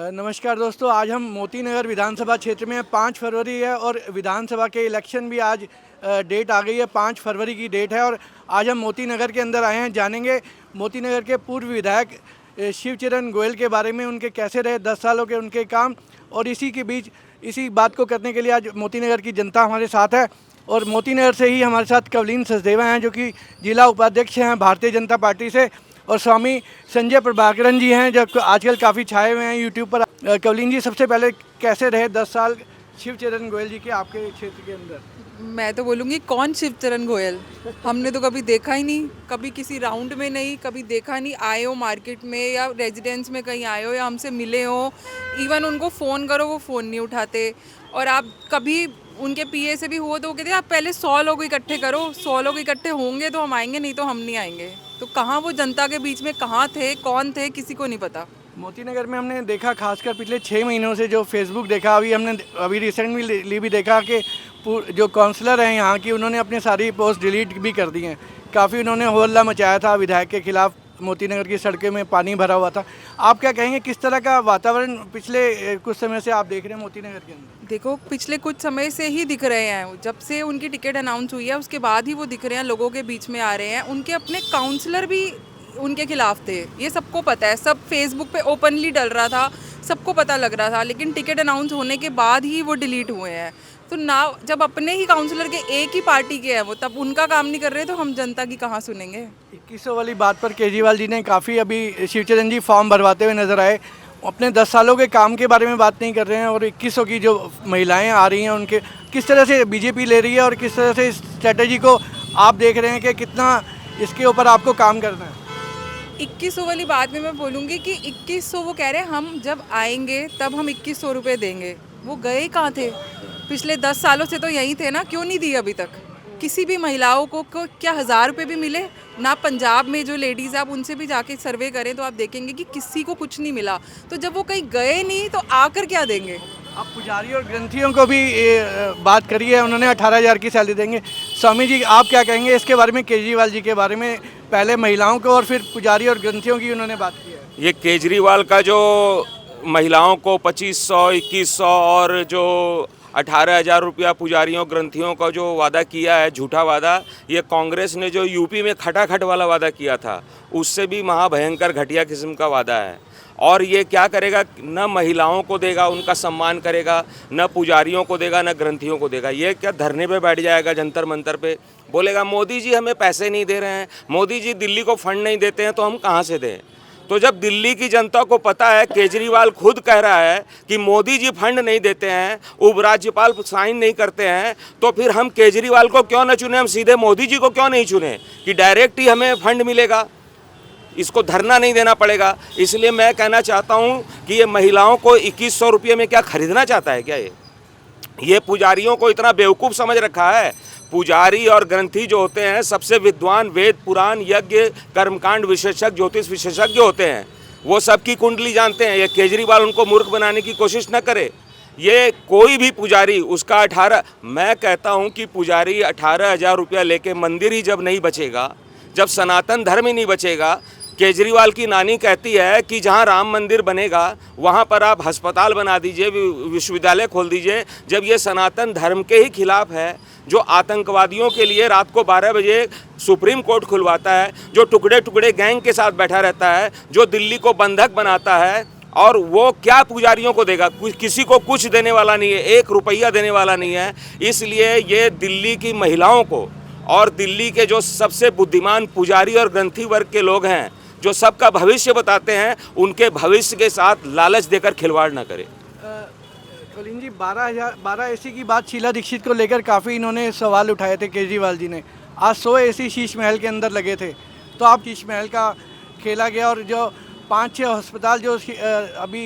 नमस्कार दोस्तों, आज हम मोती नगर विधानसभा क्षेत्र में हैं। 5 फरवरी है और विधानसभा के इलेक्शन भी आज डेट आ गई है। 5 फरवरी की डेट है और आज हम मोती नगर के अंदर आए हैं। जानेंगे मोती नगर के पूर्व विधायक शिवचरण गोयल के बारे में, उनके कैसे रहे 10 सालों के उनके काम। और इसी के बीच इसी बात को करने के लिए आज मोती नगर की जनता हमारे साथ है। और मोती नगर से ही हमारे साथ कवलीन सचदेवा हैं, जो कि जिला उपाध्यक्ष हैं भारतीय जनता पार्टी से। और स्वामी संजय प्रभाकरन जी हैं, जो आजकल काफ़ी छाए हुए हैं यूट्यूब पर। कवलीन जी, सबसे पहले कैसे रहे 10 साल शिवचरण गोयल जी के आपके क्षेत्र के अंदर? मैं तो बोलूँगी कौन शिवचरण गोयल, हमने तो कभी देखा ही नहीं, कभी किसी राउंड में नहीं, कभी देखा नहीं। आए हो मार्केट में या रेजिडेंस में कहीं आए हो या हमसे मिले हो, इवन उनको फ़ोन करो वो फ़ोन नहीं उठाते। और आप कभी उनके पीए से भी हो तो वो कहते हैं आप पहले 100 लोग इकट्ठे करो, 100 लोग इकट्ठे होंगे तो हम आएंगे, नहीं तो हम नहीं आएंगे। तो कहाँ वो जनता के बीच में कहाँ थे, कौन थे, किसी को नहीं पता। मोती नगर में हमने देखा, खासकर पिछले 6 महीनों से जो फेसबुक देखा, अभी रिसेंटली भी देखा कि जो काउंसलर हैं यहाँ की, उन्होंने अपनी सारी पोस्ट डिलीट भी कर दी हैं। काफ़ी उन्होंने हो हल्ला मचाया था विधायक के खिलाफ। मोती नगर की सड़कें में पानी भरा हुआ था। आप क्या कहेंगे, किस तरह का वातावरण पिछले कुछ समय से आप देख रहे हैं मोती नगर के अंदर? देखो, पिछले कुछ समय से ही दिख रहे हैं, जब से उनकी टिकट अनाउंस हुई है उसके बाद ही वो दिख रहे हैं, लोगों के बीच में आ रहे हैं। उनके अपने काउंसलर भी उनके खिलाफ थे, ये सबको पता है, सब फेसबुक पे ओपनली डल रहा था, सबको पता लग रहा था। लेकिन टिकट अनाउंस होने के बाद ही वो डिलीट हुए हैं। तो ना, जब अपने ही काउंसलर के एक ही पार्टी के हैं वो, तब उनका काम नहीं कर रहे तो हम जनता की कहाँ सुनेंगे। 2100 वाली बात पर केजरीवाल जी ने काफ़ी अभी शिवचरण जी फॉर्म भरवाते हुए नजर आए। अपने 10 सालों के काम के बारे में बात नहीं कर रहे हैं। और 2100 की जो महिलाएं आ रही हैं, उनके किस तरह से बीजेपी ले रही है और किस तरह से इस स्ट्रेटेजी को आप देख रहे हैं कि कितना इसके ऊपर आपको काम करना है? 2100 वाली बात में मैं बोलूँगी कि 2100 वो कह रहे हैं हम जब आएंगे तब हम 2100 रुपये देंगे। वो गए कहाँ थे? पिछले 10 सालों से तो यहीं थे ना, क्यों नहीं दिए अभी तक? किसी भी महिलाओं को क्या 1000 रुपये भी मिले ना? पंजाब में जो लेडीज़ है, आप उनसे भी जाके सर्वे करें तो आप देखेंगे कि किसी को कुछ नहीं मिला। तो जब वो कहीं गए नहीं तो आकर क्या देंगे? आप पुजारी और ग्रंथियों को भी बात करिए, उन्होंने 18,000 की सैलरी देंगे। स्वामी जी, आप क्या कहेंगे इसके बारे में, केजरीवाल जी के बारे में? पहले महिलाओं को और फिर पुजारी और ग्रंथियों की उन्होंने बात की है। ये केजरीवाल का जो महिलाओं को 2500, 2100 और जो 18,000 रुपया पुजारियों ग्रंथियों का जो वादा किया है, झूठा वादा, ये कांग्रेस ने जो यूपी में खटाखट वाला वादा किया था, उससे भी महाभयंकर घटिया किस्म का वादा है। और ये क्या करेगा, न महिलाओं को देगा, उनका सम्मान करेगा, न पुजारियों को देगा, न ग्रंथियों को देगा। ये क्या धरने पे बैठ जाएगा जंतर मंतर पे, बोलेगा मोदी जी हमें पैसे नहीं दे रहे हैं, मोदी जी दिल्ली को फंड नहीं देते हैं, तो हम कहाँ से दें? तो जब दिल्ली की जनता को पता है, केजरीवाल खुद कह रहा है कि मोदी जी फंड नहीं देते हैं, उपराज्यपाल साइन नहीं करते हैं, तो फिर हम केजरीवाल को क्यों न चुने, हम सीधे मोदी जी को क्यों नहीं चुने कि डायरेक्ट ही हमें फंड मिलेगा, इसको धरना नहीं देना पड़ेगा। इसलिए मैं कहना चाहता हूँ कि ये महिलाओं को 2100 रुपये में क्या खरीदना चाहता है क्या? ये पुजारियों को इतना बेवकूफ़ समझ रखा है। पुजारी और ग्रंथी जो होते हैं, सबसे विद्वान, वेद पुराण यज्ञ कर्मकांड विशेषज्ञ, ज्योतिष विशेषज्ञ होते हैं, वो सबकी कुंडली जानते हैं। ये केजरीवाल उनको मूर्ख बनाने की कोशिश न करे। ये कोई भी पुजारी उसका 18, मैं कहता हूँ कि पुजारी 18,000 रुपया लेके मंदिर ही जब नहीं बचेगा, जब सनातन धर्म ही नहीं बचेगा। केजरीवाल की नानी कहती है कि जहाँ राम मंदिर बनेगा वहाँ पर आप अस्पताल बना दीजिए, विश्वविद्यालय खोल दीजिए। जब ये सनातन धर्म के ही खिलाफ है, जो आतंकवादियों के लिए रात को 12 बजे सुप्रीम कोर्ट खुलवाता है, जो टुकड़े टुकड़े गैंग के साथ बैठा रहता है, जो दिल्ली को बंधक बनाता है, और वो क्या पुजारियों को देगा? किसी को कुछ देने वाला नहीं है, 1 रुपया देने वाला नहीं है। इसलिए ये दिल्ली की महिलाओं को और दिल्ली के जो सबसे बुद्धिमान पुजारी और ग्रंथी वर्ग के लोग हैं, जो सबका भविष्य बताते हैं, उनके भविष्य के साथ लालच देकर खिलवाड़ न करें। कवलीन जी, 12 एसी की बात शीला दीक्षित को लेकर काफ़ी इन्होंने सवाल उठाए थे केजरीवाल जी ने। आज 100 एसी शीश महल के अंदर लगे थे, तो आप शीश महल का खेला गया। और जो 5-6 अस्पताल जो अभी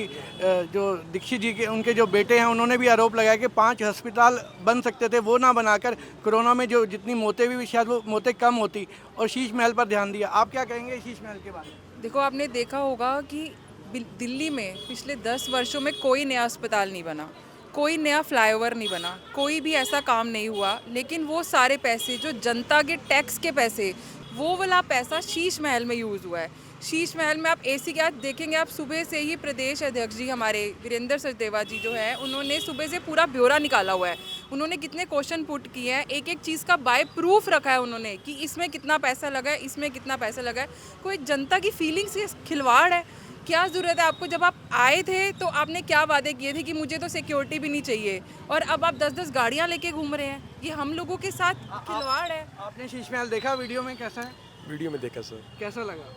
जो दीक्षित जी के उनके जो बेटे हैं, उन्होंने भी आरोप लगाया कि 5 अस्पताल बन सकते थे, वो ना बनाकर कोरोना में जो जितनी मौतें हुई शायद वो मौतें कम होती, और शीश महल पर ध्यान दिया। आप क्या कहेंगे शीश महल के बारे में? देखो, आपने देखा होगा कि दिल्ली में पिछले 10 वर्षों में कोई नया अस्पताल नहीं बना, कोई नया फ्लाईओवर नहीं बना, कोई भी ऐसा काम नहीं हुआ। लेकिन वो सारे पैसे जो जनता के टैक्स के पैसे, वो वाला पैसा शीश महल में यूज़ हुआ है। शीश महल में आप एसी के आज देखेंगे, आप सुबह से ही प्रदेश अध्यक्ष जी हमारे वीरेंद्र सचदेवा जी जो है, उन्होंने सुबह से पूरा ब्यौरा निकाला हुआ है। उन्होंने कितने क्वेश्चन पुट किए हैं, एक एक चीज़ का बाय प्रूफ रखा है उन्होंने कि इसमें कितना पैसा लगा है, इसमें कितना पैसा लगा है। कोई जनता की फीलिंग से खिलवाड़ है? क्या ज़रूरत है आपको? जब आप आए थे तो आपने क्या वादे किए थे कि मुझे तो सिक्योरिटी भी नहीं चाहिए, और अब आप 10-10 गाड़ियाँ लेके घूम रहे हैं। ये हम लोगों के साथ खिलवाड़ है। आपने शीश महल देखा वीडियो में, कैसा है, वीडियो में देखा सर, कैसा लगा?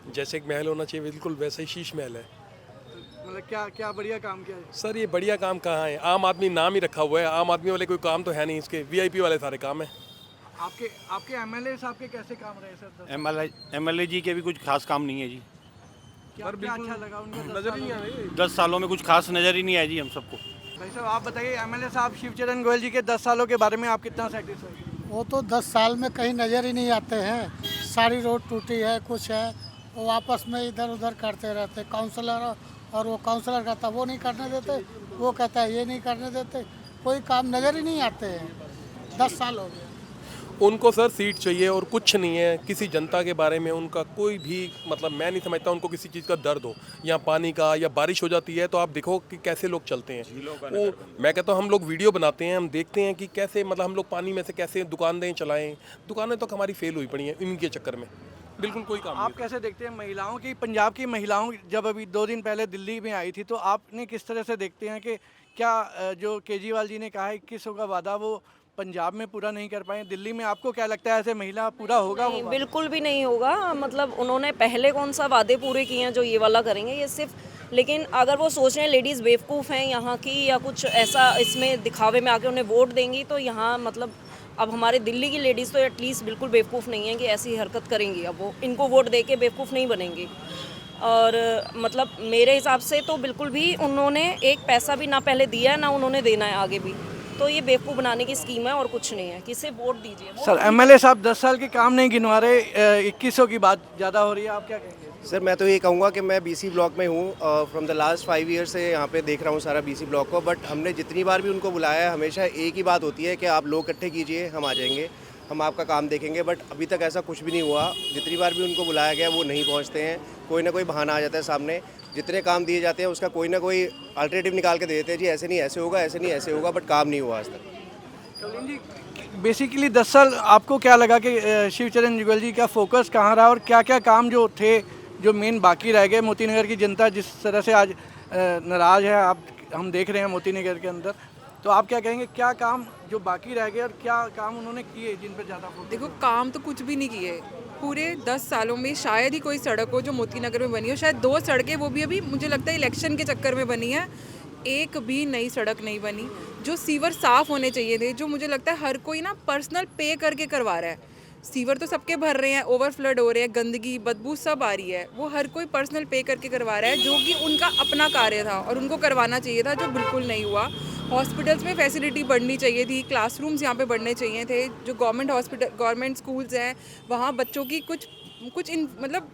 जैसे एक महल होना चाहिए बिल्कुल वैसे ही शीश महल है मतलब क्या क्या बढ़िया काम किया है। सर। ये बढ़िया काम कहाँ है, आम आदमी नाम ही रखा हुआ है, आम आदमी वाले कोई काम तो है नहीं, इसके वीआईपी वाले सारे काम है। आपके आपके एमएलए साहब के कैसे काम रहे सर? एमएलए जी के भी कुछ खास काम नहीं है जी। क्या क्या अच्छा लगा उनका? नजर ही नहीं आ रही। 10 सालों में कुछ खास नज़र ही नहीं आया जी हम सबको। भाई साहब आप बताइए, एमएलए साहब शिवचरण गोयल जी के 10 सालों के बारे में आप कितना सेटिस्फाइड? वो तो 10 साल में कहीं नज़र ही नहीं आते हैं। सारी रोड टूटी है, कुछ है, वो आपस में इधर उधर करते रहते। काउंसलर और वो काउंसलर कहता वो नहीं करने देते, वो कहता है ये नहीं करने देते, कोई काम नज़र ही नहीं आते हैं। 10 साल हो गए। उनको सर सीट चाहिए और कुछ नहीं है, किसी जनता के बारे में उनका कोई भी मतलब मैं नहीं समझता उनको किसी चीज़ का दर्द हो। यहाँ पानी का या बारिश हो जाती है तो आप देखो कि कैसे लोग चलते हैं। वो मैं कहता हूँ हम लोग वीडियो बनाते हैं, हम देखते हैं कि कैसे मतलब हम लोग पानी में से कैसे दुकानें चलाएं। दुकानें तो हमारी फेल हुई पड़ी हैं इनके चक्कर में, बिल्कुल कोई काम आप कैसे देखते हैं महिलाओं की, पंजाब की महिलाओं जब अभी 2 दिन पहले दिल्ली में आई थी, तो आपने किस तरह से देखते हैं कि क्या जो केजरीवाल जी ने कहा है 2100 का वादा वो पंजाब में पूरा नहीं कर पाए? दिल्ली में आपको क्या लगता है ऐसे महिला पूरा होगा वो नहीं, वादा? बिल्कुल भी नहीं होगा। मतलब उन्होंने पहले कौन सा वादे पूरे किए हैं जो ये वाला करेंगे, ये सिर्फ। लेकिन अगर वो सोच रहे हैं लेडीज़ बेवकूफ़ हैं यहाँ की या कुछ ऐसा इसमें दिखावे में आके उन्हें वोट देंगी, तो यहाँ मतलब अब हमारे दिल्ली की लेडीज़ तो एटलीस्ट बिल्कुल बेवकूफ़ नहीं है कि ऐसी हरकत करेंगी। अब वो इनको वोट दे के बेवकूफ़ नहीं बनेंगी। और मतलब मेरे हिसाब से तो बिल्कुल भी उन्होंने एक पैसा भी ना पहले दिया है, ना उन्होंने देना है आगे भी। तो ये बेवकूफ़ बनाने की स्कीम है और कुछ नहीं है। किसे वोट दीजिए। सर एमएलए साहब 10 साल के काम नहीं गिनवा रहे, 2100 की बात ज़्यादा हो रही है, आप क्या कहेंगे? सर मैं तो ये कहूँगा कि मैं बीसी ब्लॉक में हूँ, फ्रॉम द लास्ट 5 ईयर से यहाँ पे देख रहा हूँ सारा बीसी ब्लॉक को। बट हमने जितनी बार भी उनको बुलाया है हमेशा एक ही बात होती है कि आप लोग इकट्ठे कीजिए, हम आ जाएंगे, हम आपका काम देखेंगे। बट अभी तक ऐसा कुछ भी नहीं हुआ। जितनी बार भी उनको बुलाया गया वो नहीं पहुँचते हैं, कोई ना कोई बहाना आ जाता है सामने। जितने काम दिए जाते हैं उसका कोई ना कोई अल्टरनेटिव निकाल के दे देते हैं, जी ऐसे नहीं ऐसे होगा, ऐसे नहीं ऐसे होगा, बट काम नहीं हुआ आज तक। कलिन जी, बेसिकली 10 साल आपको क्या लगा कि शिवचरण जुगल जी का फोकस कहाँ रहा और क्या क्या काम जो थे जो मेन बाकी रह गए? मोती नगर की जनता जिस तरह से आज नाराज़ है, आप हम देख रहे हैं मोती नगर के अंदर, तो आप क्या कहेंगे क्या काम जो बाकी रह गए और क्या काम उन्होंने किए जिन पर ज़्यादा फोकस? देखो, काम तो कुछ भी नहीं किए पूरे 10 सालों में। शायद ही कोई सड़क हो जो मोती नगर में बनी हो, शायद 2 सड़कें, वो भी अभी मुझे लगता है इलेक्शन के चक्कर में बनी है। एक भी नई सड़क नहीं बनी। जो सीवर साफ़ होने चाहिए थे, जो मुझे लगता है हर कोई ना पर्सनल पे करके करवा रहा है। सीवर तो सबके भर रहे हैं, ओवरफ्लड हो रहे हैं, गंदगी बदबू सब आ रही है, वो हर कोई पर्सनल पे करके करवा रहा है, जो कि उनका अपना कार्य था और उनको करवाना चाहिए था, जो बिल्कुल नहीं हुआ। हॉस्पिटल्स में फैसिलिटी बढ़नी चाहिए थी, क्लासरूम्स यहाँ पे बढ़ने चाहिए थे। जो गवर्नमेंट हॉस्पिटल, गवर्नमेंट स्कूल्स हैं, वहाँ बच्चों की कुछ मतलब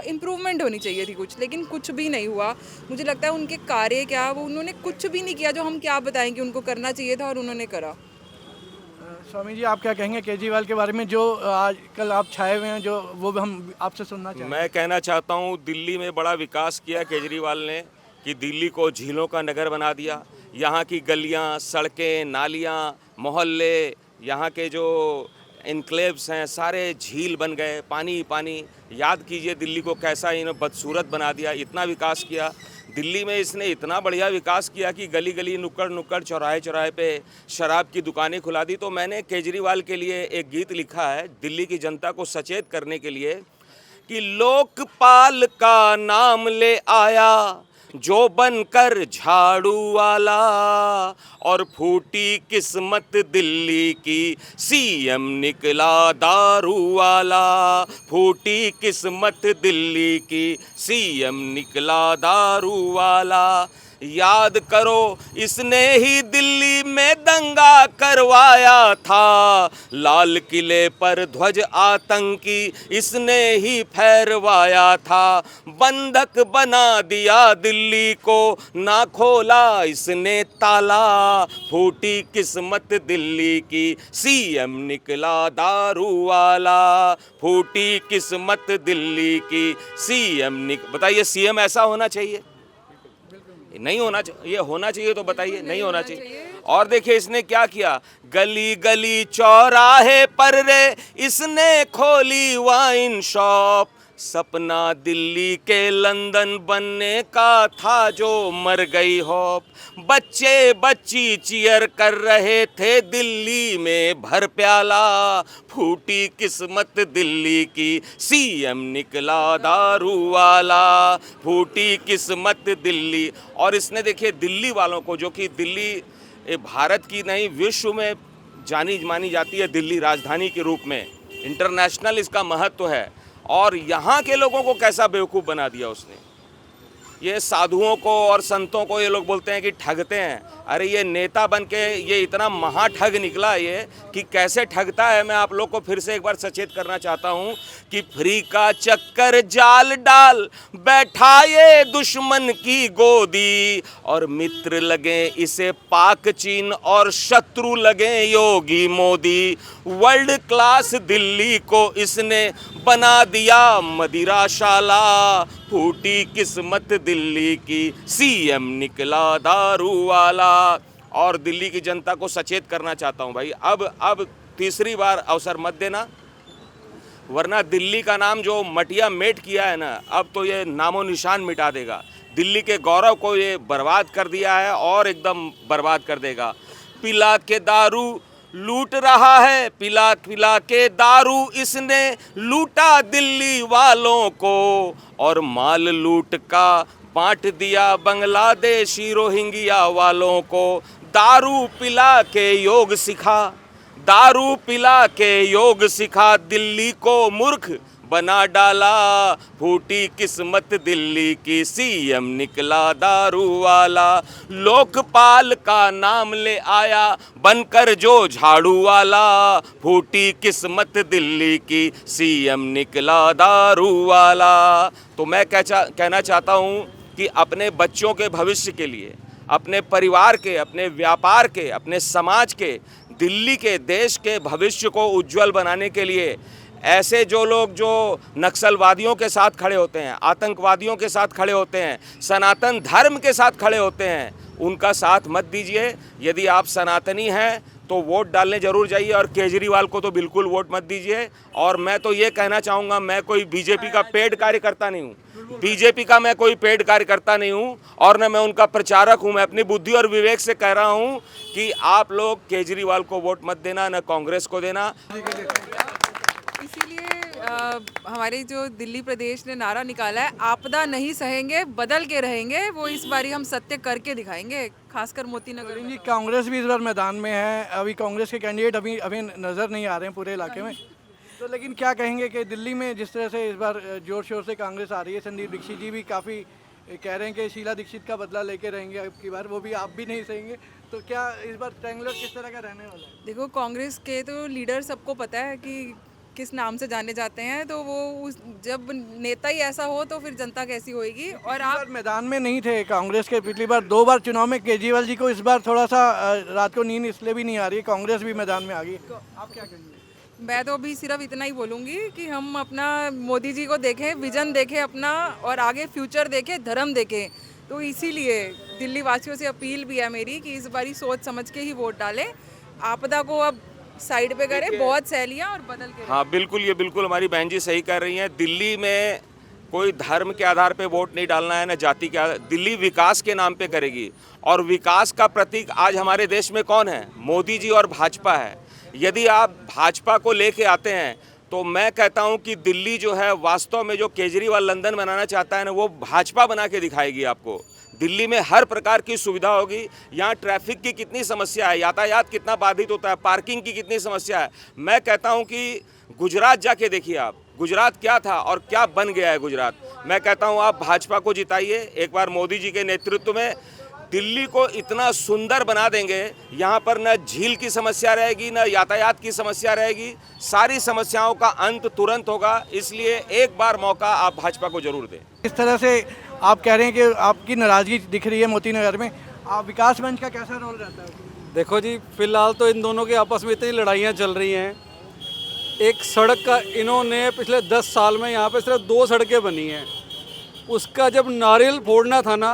इम्प्रूवमेंट होनी चाहिए थी कुछ, लेकिन कुछ भी नहीं हुआ। मुझे लगता है उनके कार्य क्या, वो उन्होंने कुछ भी नहीं किया जो हम क्या बताएं कि उनको करना चाहिए था और उन्होंने करा। स्वामी जी आप क्या कहेंगे केजरीवाल के बारे में, जो आज कल आप छाए हुए हैं, जो वो हम आपसे सुनना चाहेंगे? मैं कहना चाहता हूँ दिल्ली में बड़ा विकास किया केजरीवाल ने, कि दिल्ली को झीलों का नगर बना दिया। यहाँ की गलियाँ, सड़कें, नालियाँ, मोहल्ले, यहाँ के जो इनक्लेव्स हैं सारे झील बन गए, पानी ही पानी। याद कीजिए दिल्ली को कैसा इन्होंने बदसूरत बना दिया, इतना विकास किया। दिल्ली में इसने इतना बढ़िया विकास किया कि गली गली, नुक्कड़ नुक्कड़, चौराहे चौराहे पे शराब की दुकानें खुला दी। तो मैंने केजरीवाल के लिए एक गीत लिखा है दिल्ली की जनता को सचेत करने के लिए, कि लोकपाल का नाम ले आया जो बनकर झाड़ू वाला, और फूटी किस्मत दिल्ली की सीएम निकला दारू वाला। फूटी किस्मत दिल्ली की सीएम निकला दारू वाला। याद करो इसने ही दिल्ली में दंगा करवाया था, लाल किले पर ध्वज आतंकी इसने ही फहरवाया था, बंधक बना दिया दिल्ली को ना खोला इसने ताला, फूटी किस्मत दिल्ली की सीएम निकला दारू वाला, फूटी किस्मत दिल्ली की सीएम बताइए सीएम ऐसा होना चाहिए? नहीं होना चाहिए। ये होना चाहिए तो बताइए, नहीं होना चाहिए। और देखिए इसने क्या किया, गली गली चौराहे पर रे इसने खोली वाइन शॉप, सपना दिल्ली के लंदन बनने का था जो मर गई होप, बच्चे बच्ची चीयर कर रहे थे दिल्ली में भर प्याला, फूटी किस्मत दिल्ली की सीएम निकला दारू वाला, फूटी किस्मत दिल्ली। और इसने देखिए दिल्ली वालों को, जो कि दिल्ली भारत की नहीं विश्व में जानी मानी जाती है दिल्ली राजधानी के रूप में, इंटरनेशनल इसका महत्व है, और यहाँ के लोगों को कैसा बेवकूफ़ बना दिया उसने। ये साधुओं को और संतों को ये लोग बोलते हैं कि ठगते हैं, अरे ये नेता बन के ये इतना महाठग निकला ये कि कैसे ठगता है। मैं आप लोग को फिर से एक बार सचेत करना चाहता हूँ कि फ्री का चक्कर जाल डाल बैठा ये दुश्मन की गोदी, और मित्र लगे इसे पाक चीन और शत्रु लगे योगी मोदी, वर्ल्ड क्लास दिल्ली को इसने बना दिया मदिराशाला, फूटी किस्मत दिल्ली की सीएम निकला दारू वाला। और दिल्ली की जनता को सचेत करना चाहता हूं भाई, अब तीसरी बार अवसर मत देना, वरना दिल्ली का नाम जो मटिया मेट किया है ना, अब तो ये नामो निशान मिटा देगा। दिल्ली के गौरव को ये बर्बाद कर दिया है और एकदम बर्बाद कर देगा। पिला के दारू लूट रहा है, पिला पिला के दारू इसने लूटा दिल्ली वालों को, और माल लूट का बांट दिया बांग्लादेशी रोहिंग्या वालों को, दारू पिला के योग सिखा, दारू पिला के योग सिखा दिल्ली को मूर्ख बना डाला, फूटी किस्मत दिल्ली की सीएम निकला दारू वाला, लोकपाल का नाम ले आया बनकर जो झाड़ू वाला, फूटी किस्मत दिल्ली की सीएम निकला दारू वाला। तो मैं कहना चाहता हूँ कि अपने बच्चों के भविष्य के लिए, अपने परिवार के, अपने व्यापार के, अपने समाज के, दिल्ली के, देश के भविष्य को उज्जवल बनाने के लिए ऐसे जो लोग जो नक्सलवादियों के साथ खड़े होते हैं, आतंकवादियों के साथ खड़े होते हैं, सनातन धर्म के साथ खड़े होते हैं, उनका साथ मत दीजिए। यदि आप सनातनी हैं तो वोट डालने जरूर जाइए, और केजरीवाल को तो बिल्कुल वोट मत दीजिए। और मैं तो ये कहना चाहूँगा, मैं कोई बीजेपी का पेड कार्यकर्ता नहीं हूँ, बीजेपी का मैं कोई पेड कार्यकर्ता नहीं हूँ, और न मैं उनका प्रचारक हूँ। मैं अपनी बुद्धि और विवेक से कह रहा हूँ कि आप लोग केजरीवाल को वोट मत देना, न कांग्रेस को देना। इसीलिए हमारे जो दिल्ली प्रदेश ने नारा निकाला है, आपदा नहीं सहेंगे बदल के रहेंगे, वो इस बारी हम सत्य करके दिखाएंगे, खासकर मोती नगर में। कांग्रेस भी इस बार मैदान में है, अभी कांग्रेस के कैंडिडेट अभी नज़र नहीं आ रहे हैं पूरे इलाके में। तो लेकिन क्या कहेंगे कि दिल्ली में जिस तरह से इस बार जोर शोर से कांग्रेस आ रही है, संदीप दीक्षित जी भी काफ़ी कह रहे हैं कि शीला दीक्षित का बदला लेके रहेंगे अब की बार, वो भी आप भी नहीं सहेंगे, तो क्या इस बार ट्रायंगुलर किस तरह का रहने वाला है? देखो, कांग्रेस के तो लीडर सबको पता है कि किस नाम से जाने जाते हैं, तो वो जब नेता ही ऐसा हो तो फिर जनता कैसी होएगी। और आप मैदान में नहीं थे कांग्रेस के, पिछली बार 2 बार चुनाव में केजरीवाल जी को इस बार थोड़ा सा रात को नींद इसलिए भी नहीं आ रही है, कांग्रेस भी मैदान में आ गई, आप क्या कहेंगे? मैं तो अभी सिर्फ इतना ही बोलूँगी कि हम अपना मोदी जी को देखें, विजन देखें अपना, और आगे फ्यूचर देखें, धर्म देखें। तो इसीलिए दिल्ली वासियों से अपील भी है मेरी कि इस बारी सोच समझ के ही वोट डालें, आपदा को अब साइड पे करें, बहुत सैलियाँ और बदल के। हाँ बिल्कुल, ये बिल्कुल हमारी बहन जी सही कह रही हैं। दिल्ली में कोई धर्म के आधार पे वोट नहीं डालना है, ना जाति के आधार। दिल्ली विकास के नाम पे करेगी, और विकास का प्रतीक आज हमारे देश में कौन है? मोदी जी और भाजपा है। यदि आप भाजपा को लेके आते हैं तो मैं कहता हूं कि दिल्ली जो है वास्तव में जो केजरीवाल लंदन बनाना चाहता है ना, वो भाजपा बना के दिखाएगी आपको। दिल्ली में हर प्रकार की सुविधा होगी। यहाँ ट्रैफिक की कितनी समस्या है, यातायात कितना बाधित होता है, पार्किंग की कितनी समस्या है। मैं कहता हूँ कि गुजरात जाके देखिए आप, गुजरात क्या था और क्या बन गया है गुजरात। मैं कहता हूँ आप भाजपा को जिताइए एक बार मोदी जी के नेतृत्व में। दिल्ली को इतना सुंदर बना देंगे, यहाँ पर न झील की समस्या रहेगी, न यातायात की समस्या रहेगी, सारी समस्याओं का अंत तुरंत होगा। इसलिए एक बार मौका आप भाजपा को जरूर दें। इस तरह से आप कह रहे हैं कि आपकी नाराज़गी दिख रही है मोती नगर में, आप विकास मंच का कैसा रोल रहता है? देखो जी, फिलहाल तो इन दोनों के आपस में इतनी लड़ाइयाँ चल रही हैं। एक सड़क का इन्होंने पिछले 10 साल में यहाँ पे सिर्फ 2 सड़कें बनी हैं। उसका जब नारियल फोड़ना था ना,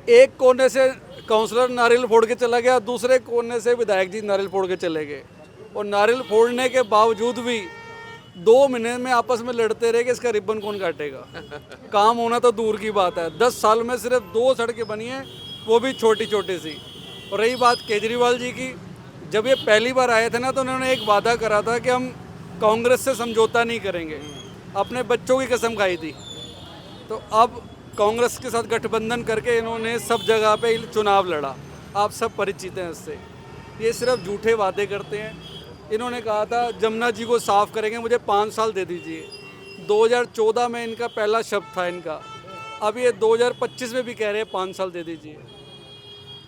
एक कोने से काउंसलर नारियल फोड़ के चला गया, दूसरे कोने से विधायक जी नारियल फोड़ के चले गए, और नारियल फोड़ने के बावजूद भी 2 महीने में आपस में लड़ते रहे कि इसका रिबन कौन काटेगा। काम होना तो दूर की बात है, 10 साल में सिर्फ 2 सड़कें बनी हैं, वो भी छोटी छोटी सी। और रही बात केजरीवाल जी की, जब ये पहली बार आए थे ना, तो उन्होंने एक वादा करा था कि हम कांग्रेस से समझौता नहीं करेंगे, अपने बच्चों की कसम खाई थी। तो अब कांग्रेस के साथ गठबंधन करके इन्होंने सब जगह पे चुनाव लड़ा, आप सब परिचित हैं इससे। ये सिर्फ झूठे वादे करते हैं। इन्होंने कहा था जमुना जी को साफ़ करेंगे, मुझे 5 साल दे दीजिए। 2014 में इनका पहला शब्द था इनका, अब ये 2025 में भी कह रहे हैं 5 साल दे दीजिए।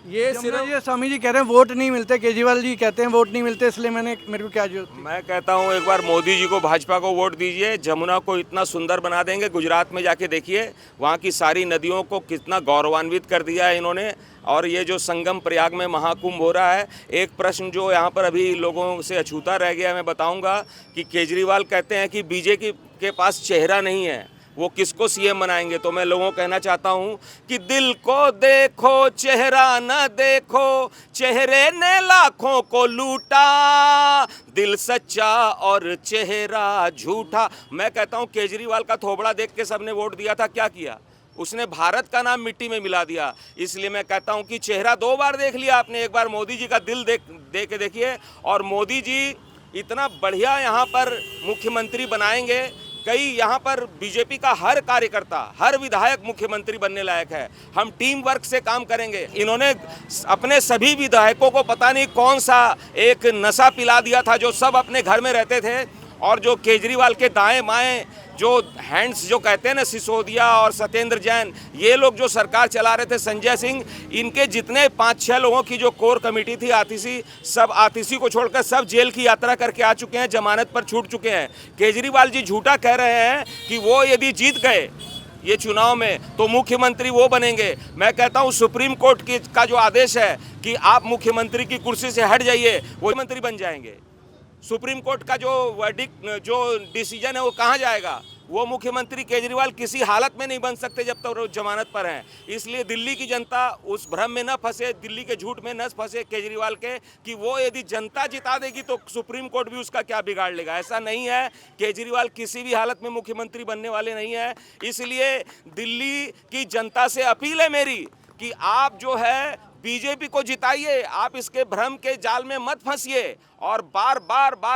ये सिर्फ ये स्वामी जी कह रहे हैं वोट नहीं मिलते, केजरीवाल जी कहते हैं वोट नहीं मिलते, इसलिए मेरे को क्या जरूरत थी? मैं कहता हूं एक बार मोदी जी को, भाजपा को वोट दीजिए। जमुना को इतना सुंदर बना देंगे, गुजरात में जाके देखिए, वहाँ की सारी नदियों को कितना गौरवान्वित कर दिया है इन्होंने। और ये जो संगम प्रयाग में महाकुंभ हो रहा है, एक प्रश्न जो यहाँ पर अभी लोगों से अछूता रह गया, मैं बताऊँगा कि केजरीवाल कहते हैं कि बीजेपी के पास चेहरा नहीं है, वो किसको सीएम बनाएंगे। तो मैं लोगों को कहना चाहता हूं कि दिल को देखो चेहरा न देखो, चेहरे ने लाखों को लूटा, दिल सच्चा और चेहरा झूठा। मैं कहता हूं केजरीवाल का थोबड़ा देख के सबने वोट दिया था, क्या किया उसने? भारत का नाम मिट्टी में मिला दिया। इसलिए मैं कहता हूं कि चेहरा 2 बार देख लिया आपने, एक बार मोदी जी का दिल देख के देखिए। और मोदी जी इतना बढ़िया यहाँ पर मुख्यमंत्री बनाएंगे, कई यहाँ पर बीजेपी का हर कार्यकर्ता, हर विधायक मुख्यमंत्री बनने लायक है। हम टीम वर्क से काम करेंगे। इन्होंने अपने सभी विधायकों को पता नहीं कौन सा एक नशा पिला दिया था, जो सब अपने घर में रहते थे। और जो केजरीवाल के दाएं बाएं जो हैंड्स जो कहते हैं ना, सिसोदिया और सत्येंद्र जैन, ये लोग जो सरकार चला रहे थे, संजय सिंह, इनके जितने 5-6 लोगों की जो कोर कमेटी थी आतिशी, सब आतिशी को छोड़कर सब जेल की यात्रा करके आ चुके हैं, जमानत पर छूट चुके हैं। केजरीवाल जी झूठा कह रहे हैं कि वो यदि जीत गए ये चुनाव में तो मुख्यमंत्री वो बनेंगे। मैं कहता हूँ सुप्रीम कोर्ट का जो आदेश है कि आप मुख्यमंत्री की कुर्सी से हट जाइए, वो मंत्री बन जाएंगे। सुप्रीम कोर्ट का जो वर्डिक्ट, जो डिसीजन है, वो कहाँ जाएगा? वो मुख्यमंत्री केजरीवाल किसी हालत में नहीं बन सकते जब तक वो जमानत पर हैं। इसलिए दिल्ली की जनता उस भ्रम में न फंसे, दिल्ली के झूठ में न फंसे केजरीवाल के, कि वो यदि जनता जिता देगी तो सुप्रीम कोर्ट भी उसका क्या बिगाड़ लेगा। ऐसा नहीं है, केजरीवाल किसी भी हालत में मुख्यमंत्री बनने वाले नहीं है। इसलिए दिल्ली की जनता से अपील है मेरी कि आप जो है बीजेपी को जिताइए, आप इसके भ्रम के जाल में मत फंसिए। और बार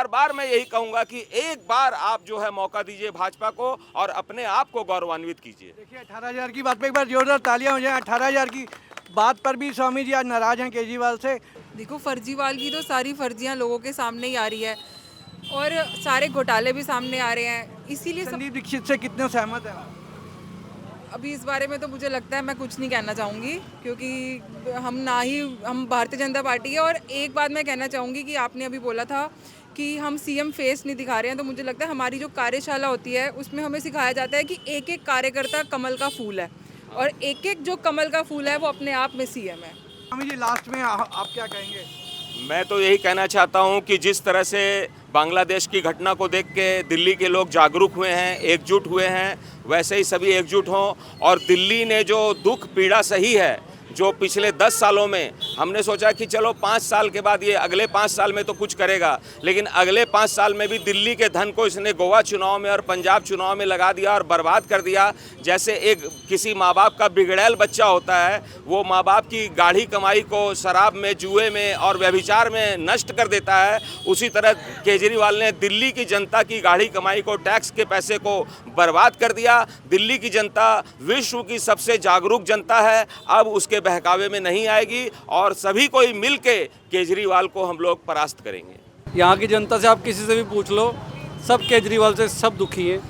बार मैं यही कहूंगा कि एक बार आप जो है मौका दीजिए भाजपा को और अपने आप को गौरवान्वित कीजिए। देखिए 18,000 की बात पे एक बार जोरदार तालियां हो जाएं। 18,000 की बात पर भी स्वामी जी आज नाराज हैं केजरीवाल से। देखो, फर्जीवाल की तो सारी फर्जियां लोगों के सामने ही आ रही है और सारे घोटाले भी सामने आ रहे हैं, इसीलिए संदीप दीक्षित से कितने सहमत है? अभी इस बारे में तो मुझे लगता है मैं कुछ नहीं कहना चाहूँगी, क्योंकि हम भारतीय जनता पार्टी है। और एक बात मैं कहना चाहूँगी कि आपने अभी बोला था कि हम सीएम फेस नहीं दिखा रहे हैं, तो मुझे लगता है हमारी जो कार्यशाला होती है उसमें हमें सिखाया जाता है कि एक एक कार्यकर्ता कमल का फूल है, और एक एक जो कमल का फूल है वो अपने आप में सीएम है। स्वामी जी लास्ट में आप क्या कहेंगे? मैं तो यही कहना चाहता हूं कि जिस तरह से बांग्लादेश की घटना को देख के दिल्ली के लोग जागरूक हुए हैं, एकजुट हुए हैं, वैसे ही सभी एकजुट हों। और दिल्ली ने जो दुख पीड़ा सही है, जो पिछले 10 सालों में हमने सोचा कि चलो 5 साल के बाद ये अगले 5 साल में तो कुछ करेगा, लेकिन अगले 5 साल में भी दिल्ली के धन को इसने गोवा चुनाव में और पंजाब चुनाव में लगा दिया और बर्बाद कर दिया। जैसे एक किसी माँ बाप का बिगड़ैल बच्चा होता है, वो माँ बाप की गाढ़ी कमाई को शराब में, जुए में और व्यभिचार में नष्ट कर देता है, उसी तरह केजरीवाल ने दिल्ली की जनता की गाढ़ी कमाई को, टैक्स के पैसे को बर्बाद कर दिया। दिल्ली की जनता विश्व की सबसे जागरूक जनता है, अब उसके बहकावे में नहीं आएगी और सभी कोई मिलके केजरीवाल को हम लोग परास्त करेंगे। यहाँ की जनता से आप किसी से भी पूछ लो, सब केजरीवाल से सब दुखी हैं,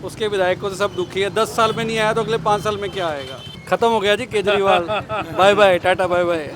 उसके विधायकों से सब दुखी है। 10 साल में नहीं आया तो अगले 5 साल में क्या आएगा? खत्म हो गया जी Kejriwal. Bye bye, tata bye bye.